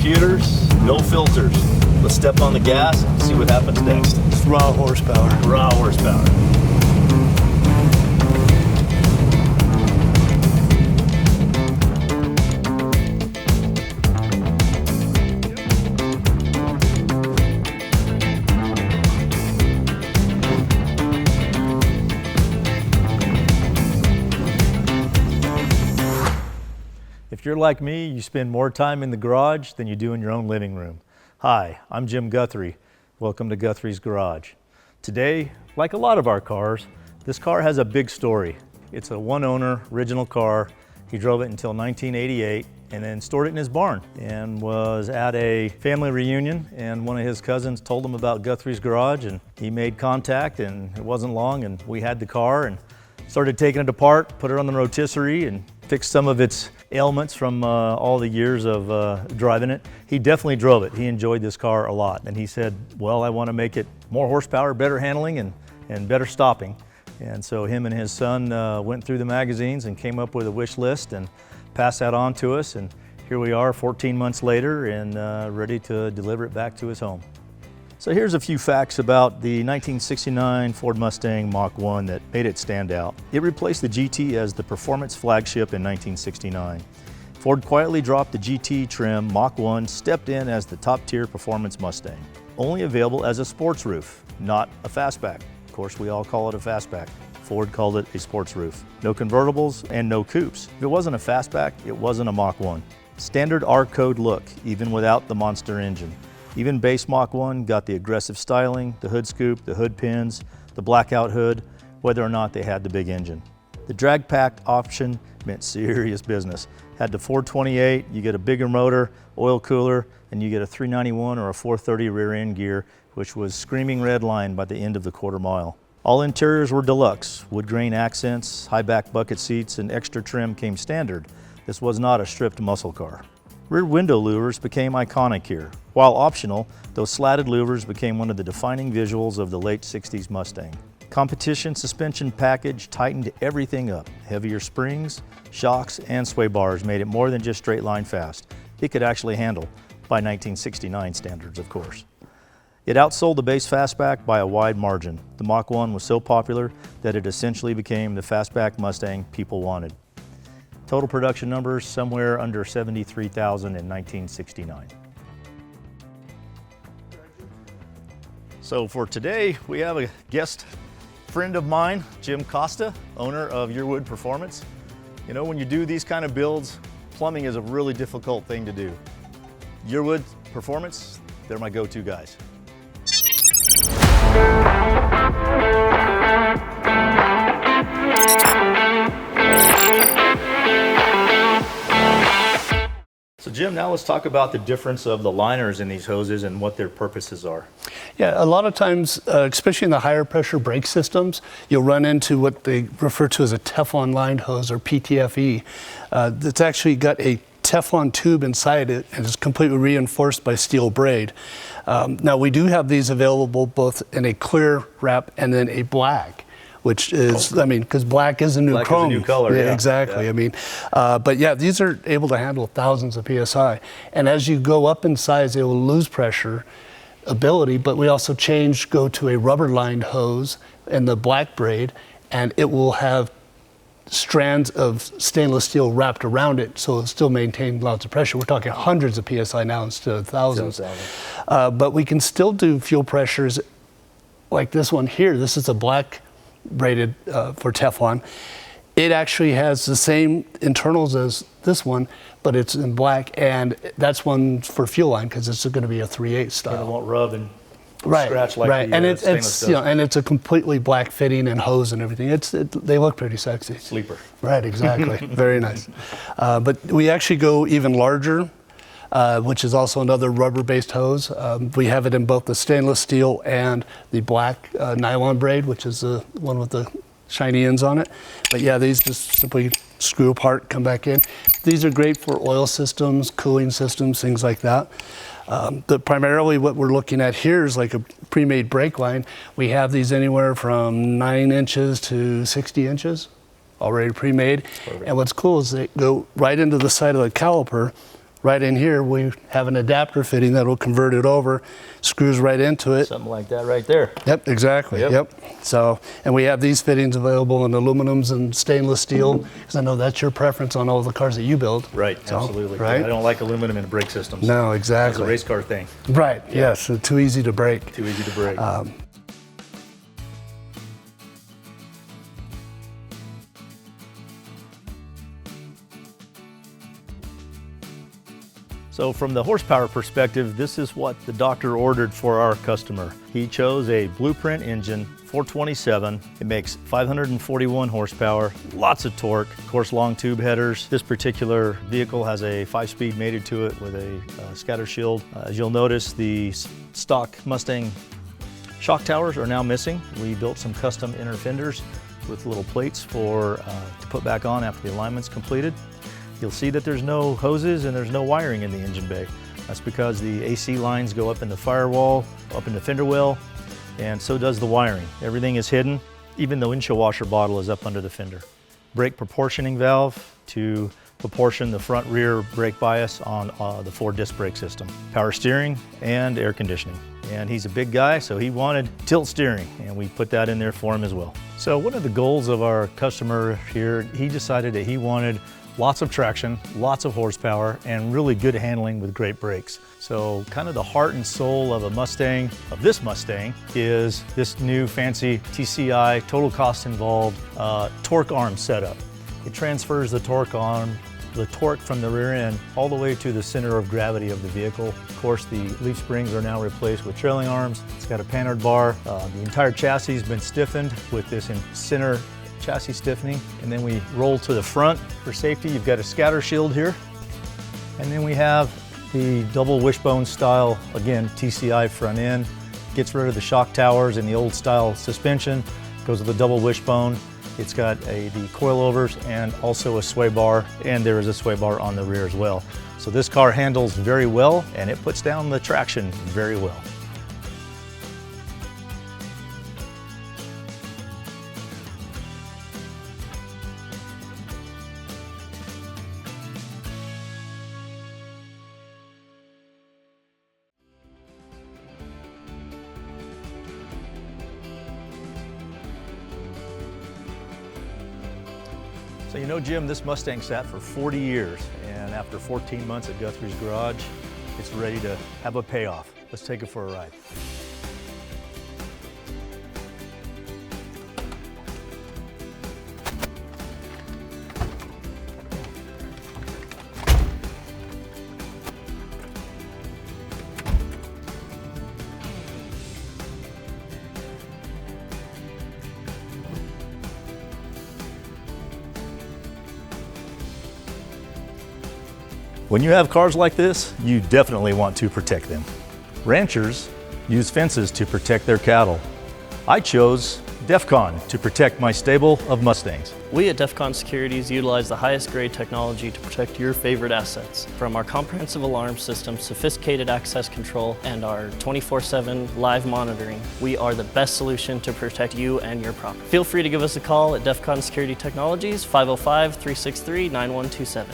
computers, no filters. Let's step on the gas and see what happens next. It's raw horsepower. Raw horsepower. If you're like me, you spend more time in the garage than you do in your own living room. Hi, I'm Jim Guthrie. Welcome to Guthrie's Garage. Today, like a lot of our cars, this car has a big story. It's a one-owner, original car. He drove it until 1988 and then stored it in his barn and was at a family reunion, and one of his cousins told him about Guthrie's Garage, and he made contact, and it wasn't long and we had the car and started taking it apart, put it on the rotisserie and fixed some of its ailments from all the years of driving it. He definitely drove it. He enjoyed this car a lot. And he said, well, I want to make it more horsepower, better handling, and better stopping. And so him and his son went through the magazines and came up with a wish list and passed that on to us. And here we are 14 months later and ready to deliver it back to his home. So here's a few facts about the 1969 Ford Mustang Mach 1 that made it stand out. It replaced the GT as the performance flagship in 1969. Ford quietly dropped the GT trim. Mach 1 stepped in as the top-tier performance Mustang. Only available as a sports roof, not a fastback. Of course, we all call it a fastback. Ford called it a sports roof. No convertibles and no coupes. If it wasn't a fastback, it wasn't a Mach 1. Standard R-code look, even without the monster engine. Even base Mach 1 got the aggressive styling, the hood scoop, the hood pins, the blackout hood, whether or not they had the big engine. The drag pack option meant serious business. Had the 428, you get a bigger motor, oil cooler, and you get a 391 or a 430 rear end gear, which was screaming red line by the end of the quarter mile. All interiors were deluxe. Wood grain accents, high back bucket seats, and extra trim came standard. This was not a stripped muscle car. Rear window louvers became iconic here. While optional, those slatted louvers became one of the defining visuals of the late 60s Mustang. Competition suspension package tightened everything up. Heavier springs, shocks, and sway bars made it more than just straight line fast. It could actually handle, by 1969 standards, of course. It outsold the base fastback by a wide margin. The Mach 1 was so popular that it essentially became the fastback Mustang people wanted. Total production numbers somewhere under 73,000 in 1969. So for today, we have a guest friend of mine, Jim Costa, owner of Yearwood Performance. You know, when you do these kind of builds, plumbing is a really difficult thing to do. Yearwood Performance, they're my go-to guys. So Jim, now let's talk about the difference of the liners in these hoses and what their purposes are. Yeah, a lot of times, especially in the higher pressure brake systems, you'll run into what they refer to as a Teflon lined hose, or PTFE. It's actually got a Teflon tube inside it and is completely reinforced by steel braid. Now we do have these available both in a clear wrap and then a black, which is, I mean, because black is a new black chrome. Is a new color, yeah. Exactly. Yeah. I mean, but yeah, these are able to handle thousands of PSI. And as you go up in size, they will lose pressure ability, but we also go to a rubber lined hose in the black braid, and it will have strands of stainless steel wrapped around it, so it'll still maintain lots of pressure. We're talking hundreds of PSI now instead of thousands. But we can still do fuel pressures like this one here. This is a black braided for Teflon. It actually has the same internals as this one, but it's in black, and that's one for fuel line because it's going to be a 3/8 style. And it won't rub and right, scratch like right. the And it's does. you know, and it's a completely black fitting and hose and everything. They look pretty sexy. Sleeper. Right, exactly. Very nice. But we actually go even larger, which is also another rubber-based hose. We have it in both the stainless steel and the black nylon braid, which is the one with the shiny ends on it. But yeah, these just simply screw apart, come back in. These are great for oil systems, cooling systems, things like that. But primarily what we're looking at here is like a pre-made brake line. We have these anywhere from 9 inches to 60 inches, already pre-made. And what's cool is they go right into the side of the caliper, right in here, we have an adapter fitting that will convert it over, screws right into it. Something like that right there. Yep, exactly. Yep. So, and we have these fittings available in aluminums and stainless steel, because I know that's your preference on all the cars that you build. Right, So, absolutely. right? I don't like aluminum in brake systems. No, It's exactly. a race car thing. Right, yes, too easy to break. Too easy to break. So from the horsepower perspective, this is what the doctor ordered for our customer. He chose a Blueprint engine, 427. It makes 541 horsepower, lots of torque, of course long tube headers. This particular vehicle has a 5-speed mated to it with a scatter shield. As you'll notice, the stock Mustang shock towers are now missing. We built some custom inner fenders with little plates to put back on after the alignment's completed. You'll see that there's no hoses and there's no wiring in the engine bay. That's because the AC lines go up in the firewall, up in the fender well, and so does the wiring. Everything is hidden, even the windshield washer bottle is up under the fender. Brake proportioning valve to proportion the front rear brake bias on the 4-disc brake system. Power steering and air conditioning. And he's a big guy, so he wanted tilt steering, and we put that in there for him as well. So one of the goals of our customer here, he decided that he wanted lots of traction, lots of horsepower, and really good handling with great brakes. So kind of the heart and soul of this Mustang, is this new fancy TCI, total cost involved, torque arm setup. It transfers the torque from the rear end all the way to the center of gravity of the vehicle. Of course, the leaf springs are now replaced with trailing arms. It's got a panhard bar. The entire chassis has been stiffened with this center chassis stiffening, and then we roll to the front for safety. You've got a scatter shield here, and then we have the double wishbone style, again, TCI front end. Gets rid of the shock towers and the old style suspension, goes with the double wishbone. It's got the coilovers and also a sway bar, and there is a sway bar on the rear as well. So this car handles very well, and it puts down the traction very well. So you know, Jim, this Mustang sat for 40 years, and after 14 months at Guthrie's garage, it's ready to have a payoff. Let's take it for a ride. When you have cars like this, you definitely want to protect them. Ranchers use fences to protect their cattle. I chose DEFCON to protect my stable of Mustangs. We at DEFCON Securities utilize the highest grade technology to protect your favorite assets. From our comprehensive alarm system, sophisticated access control, and our 24/7 live monitoring, we are the best solution to protect you and your property. Feel free to give us a call at DEFCON Security Technologies, 505-363-9127.